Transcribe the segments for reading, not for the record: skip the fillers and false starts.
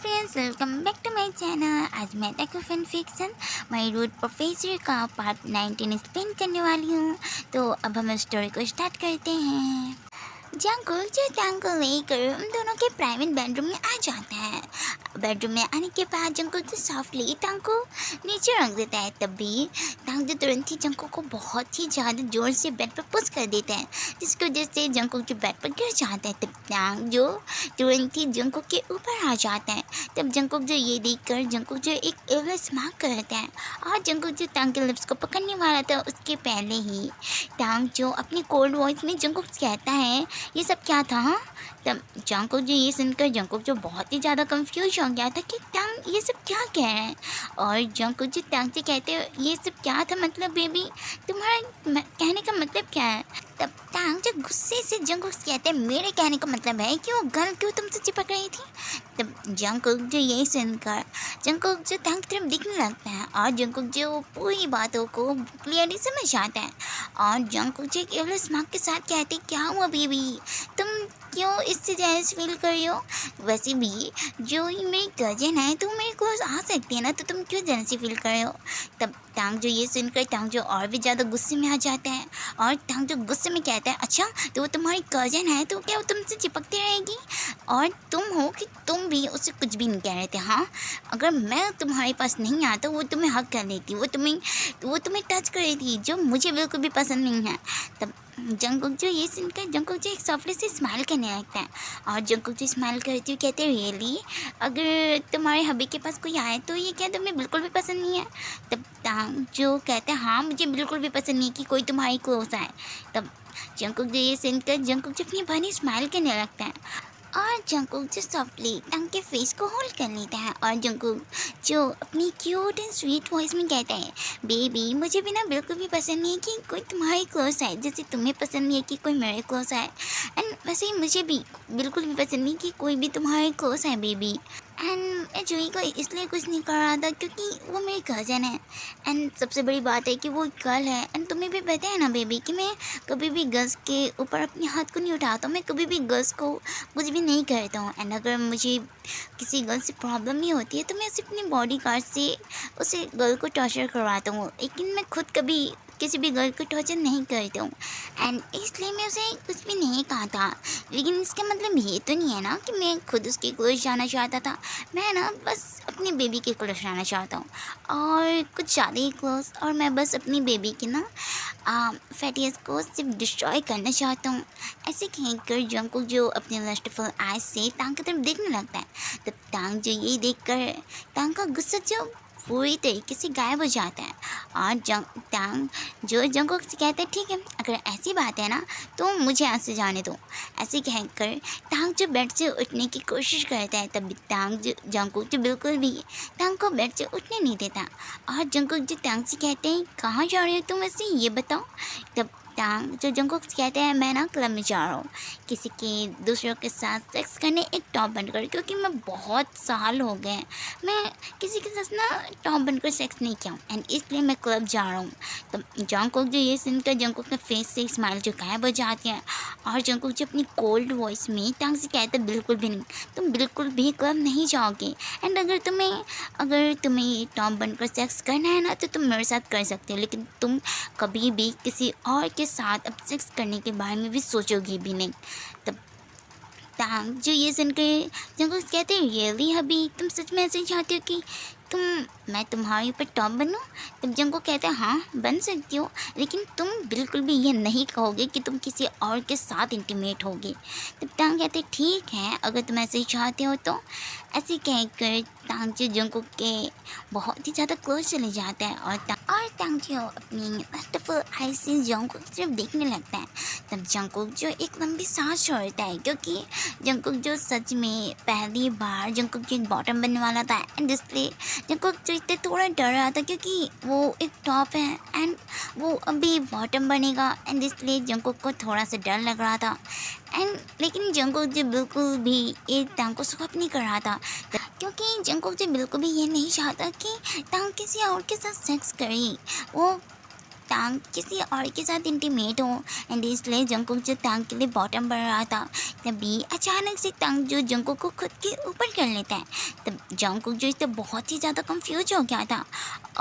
Friends, welcome back to my channel. आज मैं टेको fan fiction my root professor का पार्ट 19 एक्सप्लेन करने वाली हूँ। तो अब हम स्टोरी को स्टार्ट करते हैं। जंगल जो टांग लेकर उन दोनों के प्राइवेट बेडरूम में आ जाता है। बेडरूम में आने के बाद जंगल जो सॉफ्टली टांग को नीचे रख देता है। तब भी टांग जो तुरंत ही जंगल को बहुत ही ज़्यादा जोर से बेड पर पुश कर देता है, जिसकी वजह से जंगल जो बेड पर गिर जाता है। तब टांग जो तुरंत ही जंगल के ऊपर आ जाता है। तब जंगल जो ये देखकर जंगल जो एक एवल स्मार्ट करता है और जंगल जो टांग के लिप्स को पकड़ने वाला था उसके पहले ही टांग जो अपनी कोल्ड वॉइस में जंगल कहता है, ये सब क्या था? हाँ? तब जंगकुक जो ये सुनकर जंगकुक जो बहुत ही ज़्यादा कंफ्यूज हो गया था कि टांग ये सब क्या कह रहे हैं। और जंगकुक जो टांग से कहते हैं ये सब क्या था, मतलब बेबी तुम्हारा कहने का मतलब क्या है? तब टांग जो गुस्से से जंगकुक कहते हैं मेरे कहने का मतलब है कि वो गन क्यों तुमसे चिपक रही थी। तब जंगकुक जो यही सुनकर जंगकुक जो टांग की तरफ दिखने लगता है और जंगकुक जो पूरी बातों को क्लियरली समझ आता है। और जंगकुक जो केवल स्मार्ट के साथ कहते क्या हुआ बेबी, तुम क्यों इससे जेलस फील कर रही हो? वैसे भी जो ये मेरी कजन है तो मेरे क्लोज आ सकती है ना, तो तुम क्यों जेलसी फील कर रहे हो? तब टांग जो ये सुनकर टांग जो और भी ज़्यादा गुस्से में आ जाता है और टांग जो गुस्से में कहता है अच्छा तो वो तुम्हारी कजन है तो क्या वो तुमसे चिपकती रहेगी? और तुम हो कि तुम भी उससे कुछ भी नहीं कह रहे थे। हाँ, अगर मैं तुम्हारे पास नहीं आता वो तुम्हें हक कर लेती, वो तुम्हें टच कर रही थी जो मुझे बिल्कुल भी पसंद नहीं है। तब जंगकुक जो ये सुनकर जंगकुक जो एक सॉफ्टली से स्माइल करने लगता है और जंगकुक जो स्माइल करती हुई कहते हैं रियली, अगर तुम्हारे हबी के पास कोई आए तो ये क्या तुम्हें बिल्कुल भी पसंद नहीं है? तब टांग जो कहते हैं हाँ मुझे बिल्कुल भी पसंद नहीं है कि कोई तुम्हारी क्लोज आए। तब जंगकुक जो ये सुनकर जंगकुक जो अपनी बहनी स्माइल करने लगता है और जंगकुक जो सॉफ्टली टांग के फेस को होल्ड कर लेता है और जंगकुक जो अपनी क्यूट एंड स्वीट वॉइस में कहता है बेबी मुझे भी ना बिल्कुल भी पसंद नहीं है कि कोई तुम्हारे क्लोज आए, जैसे तुम्हें पसंद नहीं है कि कोई मेरे क्लोज आए। एंड वैसे ही मुझे भी बिल्कुल भी पसंद नहीं कि कोई भी तुम्हारे क्लोज आए बेबी। एंड मैं जूही को इसलिए कुछ नहीं कर रहा था क्योंकि वो मेरी कज़न है एंड सबसे बड़ी बात है कि वो गर्ल है। एंड तुम्हें भी पता है ना बेबी कि मैं कभी भी गर्ल्स के ऊपर अपने हाथ को नहीं उठाता, मैं कभी भी गर्ल्स को कुछ भी नहीं करता हूँ। एंड अगर मुझे किसी गर्ल से प्रॉब्लम नहीं होती है तो मैं सिर्फ अपने बॉडी गार्ड से उसे गर्ल को टॉर्चर करवाता हूँ, लेकिन मैं खुद कभी किसी भी गर्ल को टॉर्चर नहीं करता हूँ। एंड इसलिए मैं उसे कुछ भी नहीं कहा था, लेकिन इसका मतलब ये तो नहीं है ना कि मैं खुद उसके क्लोज जाना चाहता था। मैं ना बस अपनी बेबी के क्लोज जाना चाहता हूँ और कुछ ज़्यादा ही क्लोज, और मैं बस अपनी बेबी की ना फैटियस को सिर्फ डिस्ट्रॉय करना चाहता हूँ। ऐसे कहकर जंगकुक जो अपने लस्टफुल आइज से टांग की तरफ देखने लगता है। तब टांग जो यही देखकर टांग का गुस्सा जो पूरी तरीके से गायब हो जाता है और टांग जो जंगकुक से कहते हैं ठीक है अगर ऐसी बात है ना तो मुझे यहाँ से जाने दो। ऐसे कहकर टांग जो बेड से उठने की कोशिश करता है, तब टांग जो जंगकुक जो बिल्कुल भी टांग को बेड से उठने नहीं देता और जंगकुक जो टांग से कहते हैं कहाँ जा रहे हो तुम, वैसे ये बताओ। तब टांग जो जंगकुक से कहते हैं मैं ना क्लब में जा रहा हूँ किसी के दूसरों के साथ सेक्स करने एक टॉप बनकर, क्योंकि मैं बहुत साल हो गए मैं किसी के साथ ना टॉप बनकर सेक्स नहीं किया हूँ एंड इसलिए मैं क्लब जा रहा हूँ। तो जंगकुक जो ये सुनकर जंगकुक के फेस से स्माइल जो गायब हो जाती है और जंगकुक जो अपनी कोल्ड वॉइस में टांग से कहते हैं बिल्कुल भी नहीं, तुम बिल्कुल भी क्लब नहीं जाओगे। एंड अगर तुम्हें टॉप बनकर सेक्स करना है ना तो तुम मेरे साथ कर सकते हो, लेकिन तुम कभी भी किसी और के साथ अब सेक्स करने के बारे में भी सोचोगे भी नहीं। तब टांग जो ये सुनकर जंगकुक कहते हैं रियली हबी तुम सच में ऐसे चाहते हो कि मैं तुम्हारे ऊपर टॉप बनूं? तब जंगकुक कहते हैं हाँ बन सकती हो, लेकिन तुम बिल्कुल भी ये नहीं कहोगे कि तुम किसी और के साथ इंटीमेट होगे। तब टांग कहते हैं ठीक है अगर तुम ऐसे ही चाहते हो तो। ऐसे कहकर टांग जो जंगकुक के बहुत ही ज़्यादा क्लोज चले जाता है और टांग जो अपनी वंडरफुल आई से जंगकुक की तरफ देखने लगता है। तब जंगकुक जो एक लंबी सांस छोड़ता है क्योंकि जंगकुक जो सच में पहली बार जंगकुक जो एक बॉटम बनने वाला था एंड इसलिए जंगकुक जो इतने थोड़ा डर रहा था क्योंकि वो एक टॉप है एंड वो अभी बॉटम बनेगा एंड इसलिए जंगकुक को थोड़ा सा डर लग रहा था। एंड लेकिन जंगकुक जो बिल्कुल भी एक टांग को स्टॉप नहीं कर रहा था क्योंकि जंगकुक जो बिल्कुल भी ये नहीं चाहता कि टांग किसी और के साथ सेक्स करे। वो टांग किसी और के साथ इंटीमेट हो एंड इसलिए जंकुक जो टांग के लिए बॉटम बन रहा था, तभी अचानक से टांग जो जंकुक को खुद के ऊपर कर लेता है। तब जंकुक जो इससे बहुत ही ज़्यादा कंफ्यूज हो गया था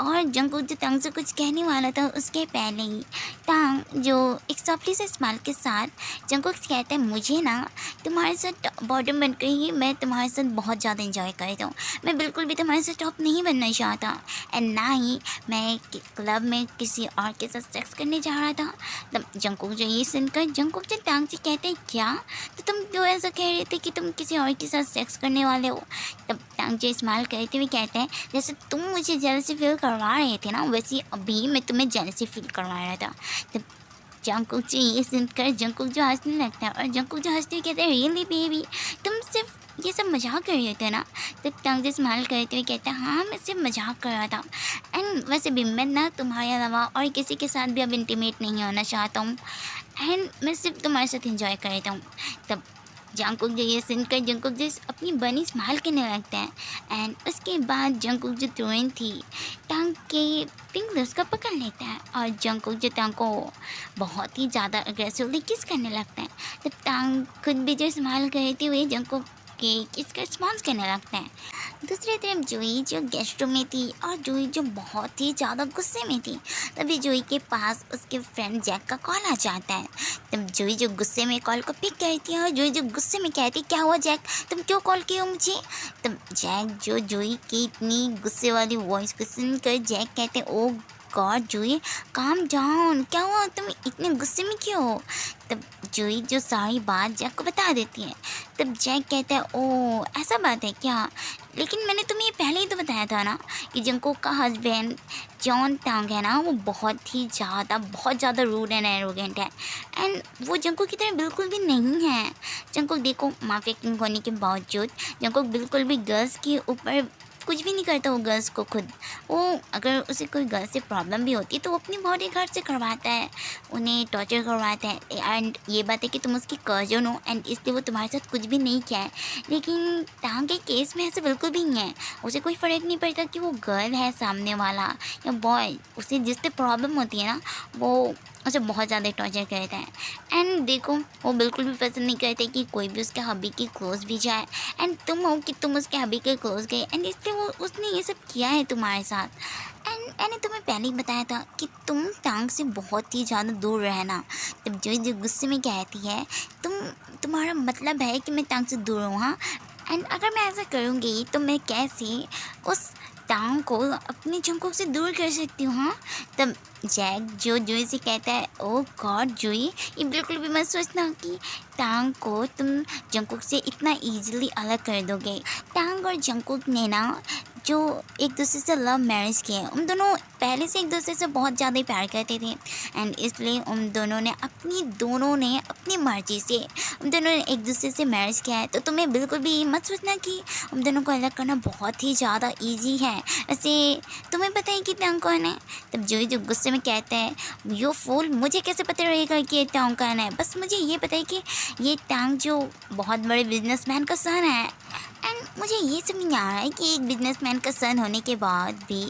और जंकुक जो टांग से कुछ कहने वाला था उसके पहले ही टांग जो एक सॉफ्टली से स्माइल के साथ जंकुक से कहता है, मुझे ना तुम्हारे साथ बॉटम बनकर ही मैं तुम्हारे साथ बहुत ज़्यादा इंजॉय करता हूँ। मैं बिल्कुल भी तुम्हारे साथ टॉप नहीं बनना चाहता एंड ना ही मैं क्लब में किसी और के साथ सेक्स करने जा रहा था। तब जंकुक जो ये सुनकर जंकुक जो टांग से कहते हैं, क्या तो तुम क्यों ऐसा कह रहे थे कि तुम किसी और के साथ सेक्स करने वाले हो? तब टांग जो स्माइल करते हुए कहते हैं, जैसे तुम मुझे जेलसी फील करवा रहे थे ना, वैसे अभी मैं तुम्हें जेलसी फील करवा रहा था। तब जंकुक जो ये सुनकर जंकुक जो हंसने लगता है और जंकुक जो हंसते हुए कहते हैं, रियली बेबी तुम सिर्फ ये सब मजाक कर रहे थे ना? तब टांग जो स्माइल करते हुए कहता है, हाँ मैं सिर्फ मजाक कर रहा था एंड वैसे भी मैं ना तुम्हारे अलावा और किसी के साथ भी अब इंटीमेट नहीं होना चाहता हूँ एंड मैं सिर्फ तुम्हारे साथ इंजॉय कर रहा हूँ। तब जंकुक जो ये सुनकर जंकुक जो अपनी बनी स्माइल करने लगता है एंड उसके बाद जंकुक जो तुरंत थी टांग के पिंक लिप्स को पकड़ लेता है और जंकुक जो टांग को बहुत ही ज़्यादा अग्रेसिवली किस करने लगता है। तब टांग खुद भी जो स्माइल करते हुए जंकुक के किस का रिस्पॉन्स करने लगता है। दूसरी तरफ जूही जो गेस्ट रूम में थी और जूही जो बहुत ही ज़्यादा गुस्से में थी, तभी जूही के पास उसके फ्रेंड जैक का कॉल आ जाता है। तब जूही जो गुस्से में कॉल को पिक करती है और जूही जो गुस्से में कहती है, क्या हुआ जैक, तुम क्यों कॉल किए हो मुझे? तब जैक जो जूही की इतनी गुस्से वाली वॉइस को सुनकर जैक कहते हैं, ओ गॉड जूही काम डाउन, क्या हुआ, तुम इतने गुस्से में क्यों हो? तब जूही जो सारी बात जैक को बता देती है। तब जैक कहता है, ओ ऐसा बात है क्या, लेकिन मैंने तुम्हें ये पहले ही तो बताया था ना कि जंकुक का हस्बैंड जॉन टांग है ना, वो बहुत ज़्यादा रूड एंड एरोगेंट है एंड वो जंकुक की तरह बिल्कुल भी नहीं है। जंकुक देखो माफिया किंग होने के बावजूद जंकुक बिल्कुल भी गर्ल्स के ऊपर कुछ भी नहीं करता। वो गर्ल्स को खुद वो अगर उसे कोई गर्ल से प्रॉब्लम भी होती है तो वो अपनी बॉडी गार्ड से करवाता है, उन्हें टॉर्चर करवाता है एंड ये बात है कि तुम उसकी कजन हो एंड इसलिए वो तुम्हारे साथ कुछ भी नहीं किया है। लेकिन टांग के केस में ऐसा बिल्कुल भी नहीं है, उसे कोई फ़र्क नहीं पड़ता कि वो गर्ल है सामने वाला या बॉय, उसे जिससे प्रॉब्लम होती है ना वो उसे बहुत ज़्यादा टॉर्चर करता है एंड देखो वो बिल्कुल भी पसंद नहीं करते कि कोई भी उसके हबी के क्लोज भी जाए एंड तुम हो कि तुम उसके हबी के क्लोज गए एंड इसलिए वो उसने ये सब किया है तुम्हारे साथ एंड मैंने तुम्हें पहले ही बताया था कि तुम टांग से बहुत ही ज़्यादा दूर रहना। तब जो गुस्से में कहती है, तुम्हारा मतलब है कि मैं टांग से दूर हूँ? हाँ, एंड अगर मैं ऐसा करूँगी तो मैं कैसे उस टांग को अपने जंकुक से दूर कर सकती हूँ? हाँ, तब जैक जो जूही से कहता है, ओ गॉड जूही ये बिल्कुल भी मत सोचना कि टांग को तुम जंकुक से इतना इजीली अलग कर दोगे। टांग और जंकुक ने ना जो एक दूसरे से लव मैरिज किए, उन दोनों पहले से एक दूसरे से बहुत ज़्यादा ही प्यार करते थे एंड इसलिए उन दोनों ने अपनी मर्ज़ी से उन दोनों ने एक दूसरे से मैरिज किया है। तो तुम्हें बिल्कुल भी मत सोचना कि उन दोनों को अलग करना बहुत ही ज़्यादा ईजी है। वैसे तुम्हें पता है कि टांग कौन है? तब जो गुस्से में कहते हैं, यो फूल मुझे कैसे पता रहेगा कि ये टांग कौन है? बस मुझे ये पता है कि ये टांग जो बहुत बड़े बिजनेसमैन का सन है एंड मुझे ये समझ नहीं आ रहा है कि एक बिजनेसमैन का सन होने के बाद भी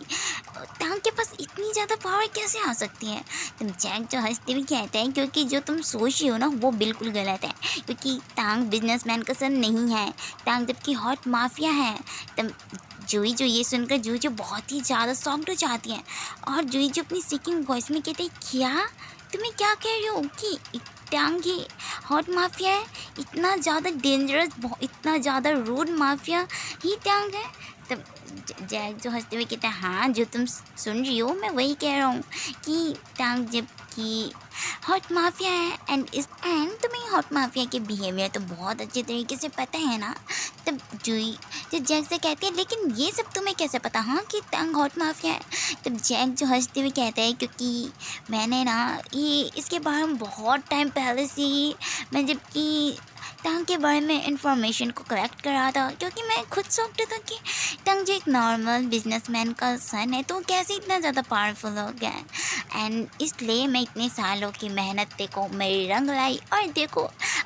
टांग के पास इतनी ज़्यादा पावर कैसे आ सकती है? तब जैक जो हंसते हुए कहता है, क्योंकि जो तुम सोच रही हो ना वो बिल्कुल गलत है, क्योंकि टांग बिजनेसमैन का सन नहीं है, टांग जबकि हॉट माफिया है। तब जूही जो ये सुनकर जूही जो बहुत ही ज़्यादा सॉफ्ट हो जाती है और जूही जो अपनी सीकिंग वॉइस में कहते हैं, क्या तुम्हें क्या कह रही हो कि टांग ही हॉट माफिया है? इतना ज़्यादा डेंजरस, इतना ज़्यादा रूड माफिया ही टांग है? तब जैक जो हंसते हुए कहता है, हाँ जो तुम सुन रही हो मैं वही कह रहा हूँ कि टांग जबकि हॉट माफिया है एंड तुम्हें हॉट माफिया के बिहेवियर तो बहुत अच्छे तरीके से पता है ना। तब जूही जो जैक से कहती है, लेकिन ये सब तुम्हें कैसे पता हाँ कि टांग हॉट माफिया है? तब जैक जो हंसते हुए कहता है, क्योंकि मैंने ना ये इसके बारे में बहुत टाइम पहले से ही मैं जबकि टांग के बारे में इंफॉर्मेशन को कलेक्ट कर रहा था, क्योंकि मैं खुद सोचता था कि टांग जो एक नॉर्मल बिजनेसमैन का सन है तो कैसे इतना ज़्यादा पावरफुल हो गया है एंड इसलिए मैं इतने सालों की मेहनत देखो मेरी रंग लाई और देखो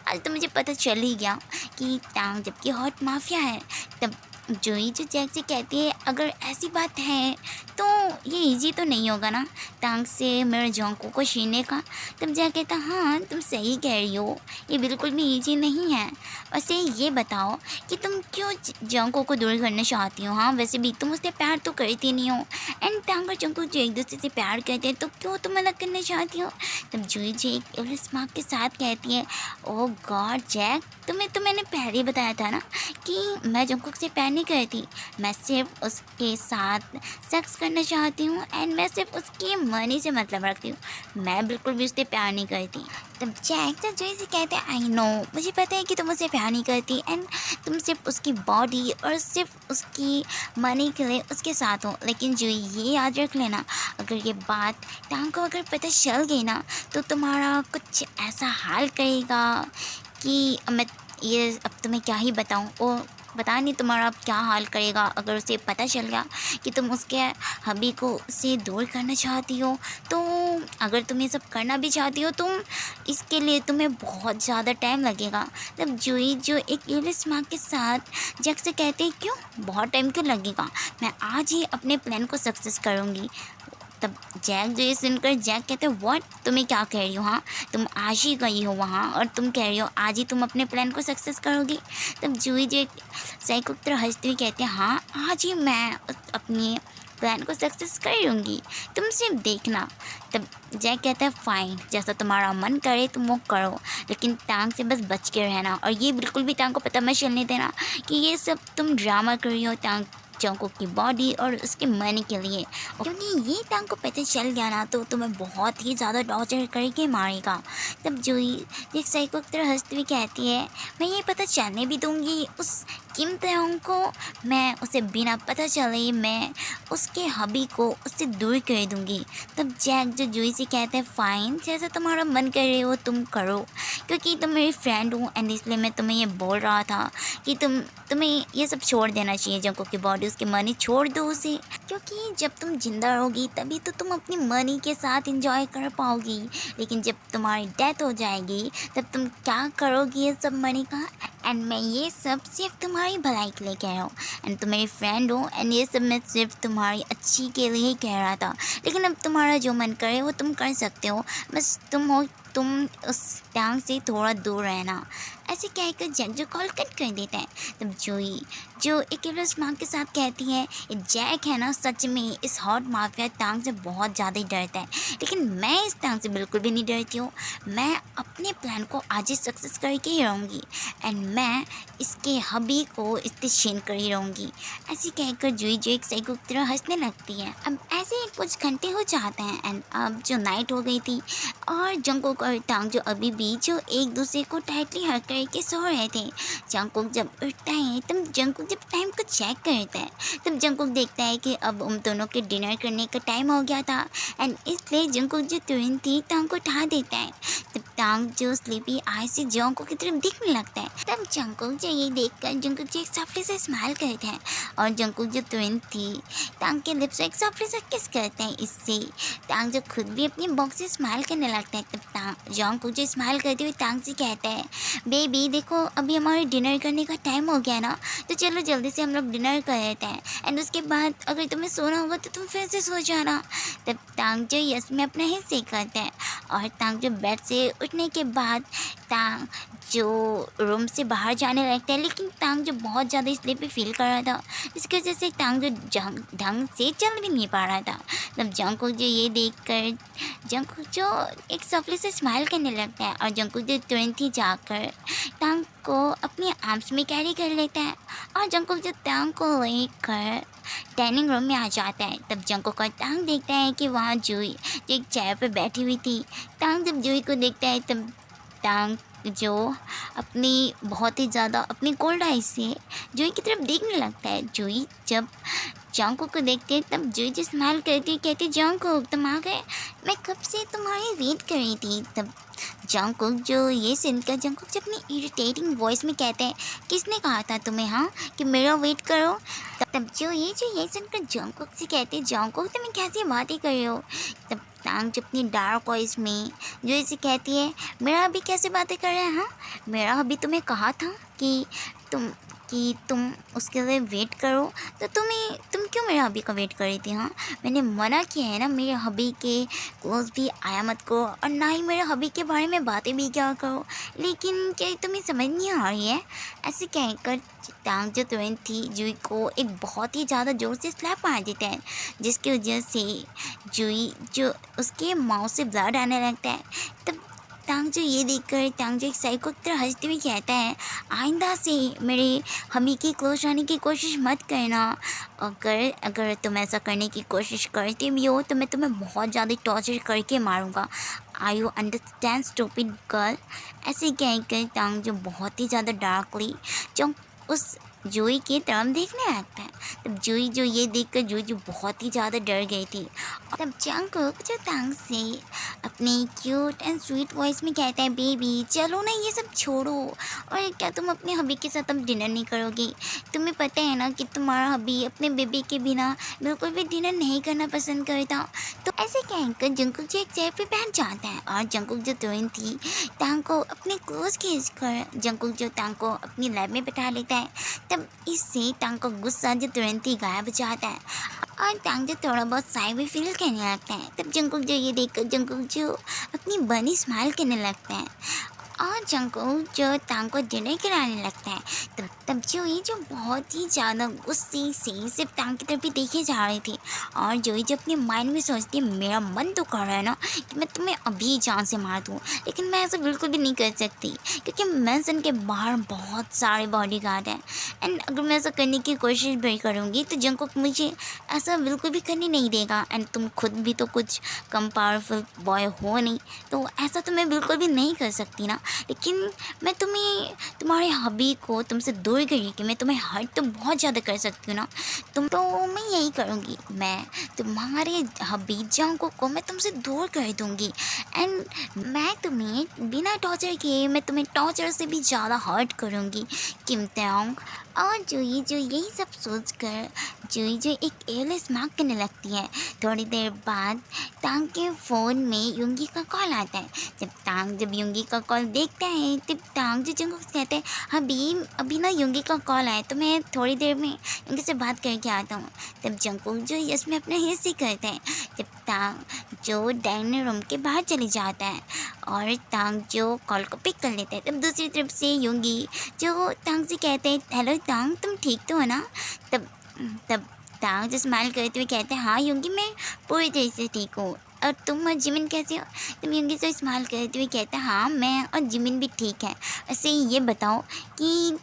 आज तो मुझे पता चल ही गया कि टांग जबकि हॉट माफिया है। तब जोई जो जैक से कहती है अगर ऐसी बात है तो ये इजी तो नहीं होगा ना टांग से मेरे जोंको को छीनने का। तब जैक कहता हाँ तुम सही कह रही हो, ये बिल्कुल भी इजी नहीं है। वैसे ये बताओ कि तुम क्यों जोंको को दूर करना चाहती हो। हाँ वैसे भी तुम उससे प्यार तो करती नहीं हो, एंड टांग और जोंको जो एक दूसरे से प्यार करते हैं तो क्यों तुम अलग करना चाहती हो। तब जोई जो एक एवरेज स्मार्ट के साथ कहती है ओ गॉड जैक, तुम्हें तो मैंने पहले ही बताया था ना कि मैं जंकुक से प्यार नहीं करती, मैं सिर्फ उसके साथ सेक्स करना चाहती हूँ एंड मैं सिर्फ उसकी मनी से मतलब रखती हूँ, मैं बिल्कुल भी उससे प्यार नहीं करती। तब जैक तो जोई से कहते हैं आई नो, मुझे पता है कि तुम उससे प्यार नहीं करती एंड तुम सिर्फ उसकी बॉडी और सिर्फ उसकी मनी के लिए उसके साथ हो, लेकिन जो ये याद रख लेना अगर ये बात टांग को अगर पता चल गई ना तो तुम्हारा कुछ ऐसा हाल करेगा कि मैं ये अब तुम्हें क्या ही बताऊँ। ओ पता नहीं तुम्हारा अब क्या हाल करेगा अगर उसे पता चल गया कि तुम उसके हबी को उससे दूर करना चाहती हो। तो अगर तुम ये सब करना भी चाहती हो तो इसके लिए तुम्हें बहुत ज़्यादा टाइम लगेगा। तब जोई जो एक इंग्लिश माँ के साथ जैक से कहते हैं क्यों बहुत टाइम क्यों लगेगा, मैं आज ही अपने प्लान को सक्सेस करूँगी। तब जैक जो ये सुनकर जैक कहते हैं व्हाट, तुम्हें क्या कह रही हो। हाँ तुम आज ही गई हो वहाँ और तुम कह रही हो आज ही तुम अपने प्लान को सक्सेस करोगी। तब जूही जो साइको की तरह हंसती हुई कहती है हाँ आज ही मैं अपनी प्लान को सक्सेस कर लूँगी, तुम सिर्फ देखना। तब जैक कहता है फाइन, जैसा तुम्हारा मन करे तुम वो करो, लेकिन टांग से बस बच के रहना और ये बिल्कुल भी टांग को पता मत चलने देना कि ये सब तुम ड्रामा कर रही हो टांग जोंको की बॉडी और उसके मनी के लिए, क्योंकि ये टांग को पता चल गया ना तो तुम्हें बहुत ही ज़्यादा टॉर्चर करके मारेगा। तब जोई एक साइको की तरह हंसती हुई कहती है मैं ये पता चलने भी दूंगी उस किम तेहोंग को, मैं उसे बिना पता चले मैं उसके हबी को उससे दूर कर दूंगी। तब जैक जो जोई से कहते हैं फाइन, जैसा तुम्हारा मन कर रहे हो तुम करो, क्योंकि तुम मेरी फ्रेंड हो एंड इसलिए मैं तुम्हें ये बोल रहा था कि तुम्हें ये सब छोड़ देना चाहिए। जोंको की बॉडी उसकी मनी छोड़ दो उसे, क्योंकि जब तुम जिंदा रहोगी तभी तो तुम अपनी मनी के साथ इंजॉय कर पाओगी, लेकिन जब तुम्हारी डेथ हो जाएगी तब तुम क्या करोगी ये सब मनी का। एंड मैं ये सब सिर्फ तुम्हारी भलाई के लिए कह रहा हूँ एंड तुम मेरी फ्रेंड हो एंड ये सब मैं सिर्फ तुम्हारी अच्छी के लिए ही कह रहा था, लेकिन अब तुम्हारा जो मन करे वो तुम कर सकते हो, बस तुम उस टांग से थोड़ा दूर रहना। ऐसे कहकर जैक जो कॉल कट कर देता है। तब जोई जो एक स्मार्ट के साथ कहती है जैक है ना सच में इस हॉट माफिया टांग से बहुत ज़्यादा ही डरता है, लेकिन मैं इस टांग से बिल्कुल भी नहीं डरती हूँ, मैं अपने प्लान को आज ही सक्सेस करके ही रहूँगी एंड मैं इसके हबी को इससे छीन कर ही रहूँगी। ऐसे कहकर जोई जो एक साइको की तरह हंसने लगती है। अब ऐसे ही कुछ घंटे हो जाते हैं एंड अब जो नाइट हो गई थी और जंगकुक और टांग जो अभी भी जो एक दूसरे को टाइटली हग करके सो रहे थे। जंगकुक जब उठता है तब जंगकुक जब टाइम को चेक करता है तब जंगकुक देखता है कि अब उन दोनों के डिनर करने का टाइम हो गया था एंड इसलिए जंगकुक जो तुरंत थी टांग को उठा देता है। तब टांग जो स्लीपी आई से जंगकुक की तरफ दिखने लगता है। तब जंगकुक जो ये देखकर जंगकुक जो एक सॉफ्टली से स्माइल करते हैं और जंगकुक जो तुरंत थी टांग के लिप्स एक सॉफ्टली से किस करते हैं। इससे टांग जो खुद भी अपनी बॉक्स से स्माइल करने लगता है। तब जंगकुक जो स्माइल करते हुए टांग से कहता है बेबी देखो अभी हमारे डिनर करने का टाइम हो गया ना, तो चलो जल्दी से हम लोग डिनर कर लेते हैं एंड उसके बाद अगर तुम्हें सोना होगा तो तुम फिर से सो जाना। तब टांग जो यस में अपना हिस्से करते हैं और टांग जो बेड से उठने के बाद टांग जो रूम से बाहर जाने लगता है, लेकिन टांग जो बहुत ज़्यादा स्लीपी फील कर रहा था जिसकी वजह से टांग जो ढंग से चल भी नहीं पा रहा था। तब जंगकुक जो ये देखकर जंगकुक जो एक सफली से स्माइल करने लगता है और जंगकुक जो तुरंत ही जाकर टांग को अपने आर्म्स में कैरी कर लेता है और जंगकुक जो टांग को लेकर डाइनिंग रूम में आ जाता है। तब जंगकुक का टांग देखता है कि वहाँ जूही जो एक चेयर पर बैठी हुई थी। टांग जब जूही को देखता है तब टांग जो अपनी बहुत ही ज़्यादा अपनी कोल्ड आइज से जूही की तरफ देखने लगता है। जूही जब जंगकुक को देखते हैं तब जूही जो स्माइल करती है कहती जंगकुक तुम आ गए, मैं कब से तुम्हारी वेट कर रही थी। तब जंगकुक जो ये सुनकर जंगकुक जो अपनी इरिटेटिंग वॉइस में कहते हैं किसने कहा था तुम्हें हाँ कि मेरा वेट करो। तब जो ये सुनकर जंगकुक से कहते हैं जंगकुक तुम्हें कैसी बातें कर रहे हो। तब टांग जो अपनी डार्क वॉइस में जो इसे कहती है मेरा अभी कैसे बातें कर रहे हैं हाँ, मेरा अभी तुम्हें कहा था कि कि तुम उसके लिए वेट करो, तो तुम क्यों मेरे हबी का वेट कर रही थी? हाँ, मैंने मना किया है ना, मेरे हबी के क्लोज भी आया मत करो और ना ही मेरे हबी के बारे में बातें भी क्या करो। लेकिन क्या तुम्हें समझ नहीं आ रही है? ऐसे कहकर टांग जो तुरंत थी जुई को एक बहुत ही ज़्यादा ज़ोर से स्लैप मार देता है, जिसकी वजह से जुई जो उसके माउथ से ब्लड आने लगता है। तब टांग जो ये देखकर टांग जो एक साइको की तरह हंसते हुए कहता है, आइंदा से मेरे हमी के क्लोज आने की कोशिश मत करना। अगर अगर तुम ऐसा करने की कोशिश करते भी हो तो मैं तुम्हें बहुत ज़्यादा टॉर्चर करके मारूंगा। आई यू अंडरस्टैंड स्टूपिड गर्ल? ऐसे कहकर टांग जो बहुत ही ज़्यादा डार्कली जो उस जुई की तरफ देखने लगता है। तब जुई जो ये देखकर जुई जो बहुत ही ज़्यादा डर गई थी। तब जंगकुक जो टांग से अपनी क्यूट एंड स्वीट वॉइस में कहता है, बेबी चलो ना ये सब छोड़ो, और क्या तुम अपने हबी के साथ अब डिनर नहीं करोगी? तुम्हें पता है ना कि तुम्हारा हबी अपने बेबी के बिना बिल्कुल भी डिनर नहीं करना पसंद करता। तो ऐसे कहकर जंगकुक जो एक चेयर पे बैठ जाता है और जंगकुक जो तुरंत थी टांग को अपने क्लोज खींच कर जंगकुक जो टांग को अपनी लैब में बैठा लेता है। तब इससे टांग का गुस्सा जो तुरंत ही गायब हो जाता है और टांग जो थोड़ा बहुत साई भी फील करने लगता है। तब जंगकुक जो ये देखकर जंगकुक जो अपनी बनी स्माइल करने लगता है और जंगकुक जो टांग को डिनर कराने लगता है। तब जोई जो बहुत ही ज़्यादा गुस्से से सिर्फ टांग की तरफ ही देखे जा रही थी और जोई जो अपने माइंड में सोचती है, मेरा मन तो कर रहा है ना कि मैं तुम्हें अभी जान से मार दूँ, लेकिन मैं ऐसा बिल्कुल भी नहीं कर सकती क्योंकि मैंसन के बाहर बहुत सारे बॉडीगार्ड हैं एंड अगर मैं ऐसा करने की कोशिश भी करूँगी तो जंगकुक मुझे ऐसा बिल्कुल भी करने नहीं देगा। एंड तुम खुद भी तो कुछ कम पावरफुल बॉय हो नहीं, तो ऐसा तो मैं बिल्कुल भी नहीं कर सकती ना। लेकिन मैं तुम्हें तुम्हारे हबी को तुमसे दूर करने की मैं तुम्हें हर्ट तो बहुत ज़्यादा कर सकती हूँ ना, तो मैं यही करूँगी, मैं तुम्हारे हबी जंगकुक को मैं तुमसे दूर कर दूँगी एंड मैं तुम्हें बिना टॉर्चर किए मैं तुम्हें टॉर्चर से भी ज़्यादा हर्ट करूँगी किम तांग। और जुई जो यही सब सोच कर जुई जो एक एयरलेस मार्क करने लगती है। थोड़ी देर बाद टांग के फ़ोन में युंगी का कॉल आता है। जब युंगी का कॉल देखता है तब टांग जो जंगकुक से कहते हैं, अभी ना युंगी का कॉल आया तो मैं थोड़ी देर में युंगी से बात करके आता हूँ। तब जंगकुक जो यस में अपना हिस्से करते हैं। जब टांग जो डाइनिंग रूम के बाहर चली जाता है और टांग जो कॉल को पिक कर लेता है, तब दूसरी तरफ से युंगी जो टांग से कहते हैं, हेलो टांग तुम ठीक तो हो ना? तब तब टांग जो स्माइल करते हुए कहते हैं, हाँ युंगी मैं पूरी तरह से ठीक हूँ, और तुम और जिमिन कैसे हो? तुम युंगी से स्माइल करते हुए कहते हैं, हाँ मैं और जिमिन भी ठीक है। ऐसे ही ये बताओ कि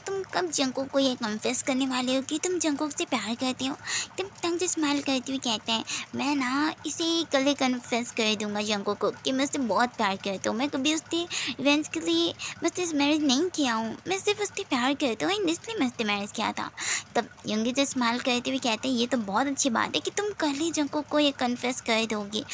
तुम कब जंगकुक को ये कन्फेस करने वाले हो कि तुम जंगकुक से प्यार करते हो? तब टांग जो स्माइल करते हुए कहते हैं, मैं ना इसे कल ही कन्फेस कर दूंगा जंगकुक को कि मैं उससे बहुत प्यार करता हूँ। मैं कभी उससे रिवेंज के लिए मैं उससे मैरिज नहीं किया हूँ, मैं सिर्फ उससे प्यार करता हूँ, इसलिए मैं उससे मैरिज किया था। तब युंगी जो स्माइल करते हुए कहते हैं, ये तो बहुत अच्छी बात है कि तुम कल ही जंगकुक को ये कन्फेस कर दोगी।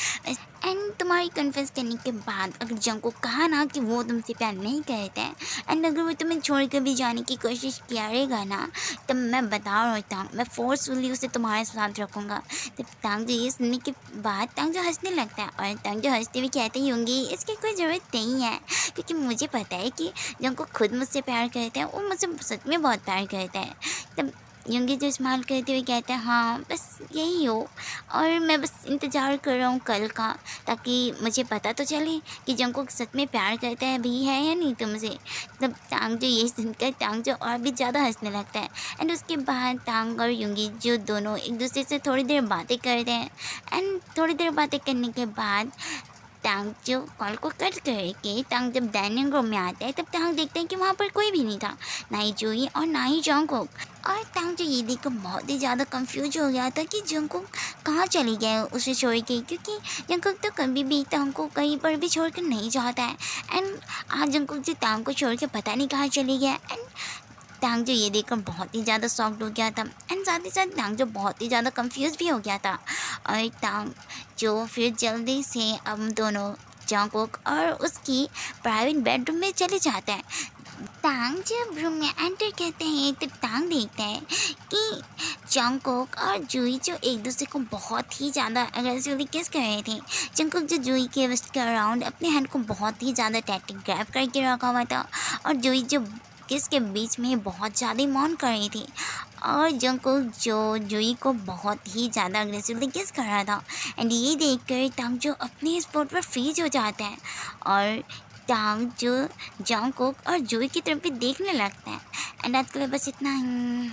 एंड तुम्हारी कन्फेस करने के बाद अगर जंगकुक कहा ना कि वो तुमसे प्यार नहीं करता है एंड अगर वो तुम्हें छोड़ कर भी जाने की कोशिश करेगा ना, तब मैं बता रहा हूँ मैं फोर्सफुली उसे तुम्हारे साथ रखूँगा। तब टांग जो ये सुनने के बाद टांग जो हंसने लगता है और टांग जो हंसते हुए कहते हैं, युंगी इसकी कोई ज़रूरत नहीं है क्योंकि मुझे पता है कि जंगकुक खुद मुझसे प्यार करता है, वो मुझसे सच में बहुत प्यार करता है। तब युंगी जो स्माइल करते हुए कहते हैं, हाँ बस यही हो और मैं बस इंतज़ार कर रहा हूँ कल का, ताकि मुझे पता तो चले कि जंगकुक सच में प्यार करता है भी है या नहीं तुमसे। तब टांग जो ये सुनकर टांग जो और भी ज़्यादा हंसने लगता है एंड उसके बाद टांग और युंगी जो दोनों एक दूसरे से थोड़ी देर बातें करते हैं एंड थोड़ी देर बातें करने के बाद टांग जो कॉल को कट करके टांग जब डाइनिंग रूम में आता है तब टांग देखते हैं कि वहाँ पर कोई भी नहीं था, ना ही जुई और ना ही जंगकुक। और टांग जो ये देखकर बहुत ही ज़्यादा कंफ्यूज हो गया था कि जंगकुक कहाँ चली गए उसे छोड़ के, क्योंकि जंगकुक तो कभी भी टांग को कहीं पर भी छोड़ कर नहीं जाता है एंड आज जंगकुक जो टांग को छोड़ के पता नहीं कहाँ चली गया। एंड टांग जो ये देखकर बहुत ही ज़्यादा शॉक्ड हो गया था एंड साथ ही साथ टांग जो बहुत ही ज़्यादा कंफ्यूज भी हो गया था। और टांग जो फिर जल्दी से हम दोनों जंगकुक और उसकी प्राइवेट बेडरूम में चले जाते हैं। टांग जब रूम में एंटर करते हैं तब टांग देखता है कि जंगकुक और जुई जो एक दूसरे को बहुत ही ज़्यादा अग्रेसिवली किस कर रहे थे। जंगकुक जो जुई के वेस्ट के अराउंड अपने हैंड को बहुत ही ज़्यादा टाइटली ग्रैब करके रखा हुआ था और जुई जो किस के बीच में बहुत ज़्यादा मौन कर रही थी और जंगकुक जो जुई को बहुत ही ज़्यादा अग्रेसिवली किस कर रहा था। एंड ये देखकर टांग जो अपने स्पॉट पर फ्रीज हो जाता है और टांग जो जंगकुक और जुई की तरफ भी देखने लगता है। एंड आज के लिए बस इतना ही।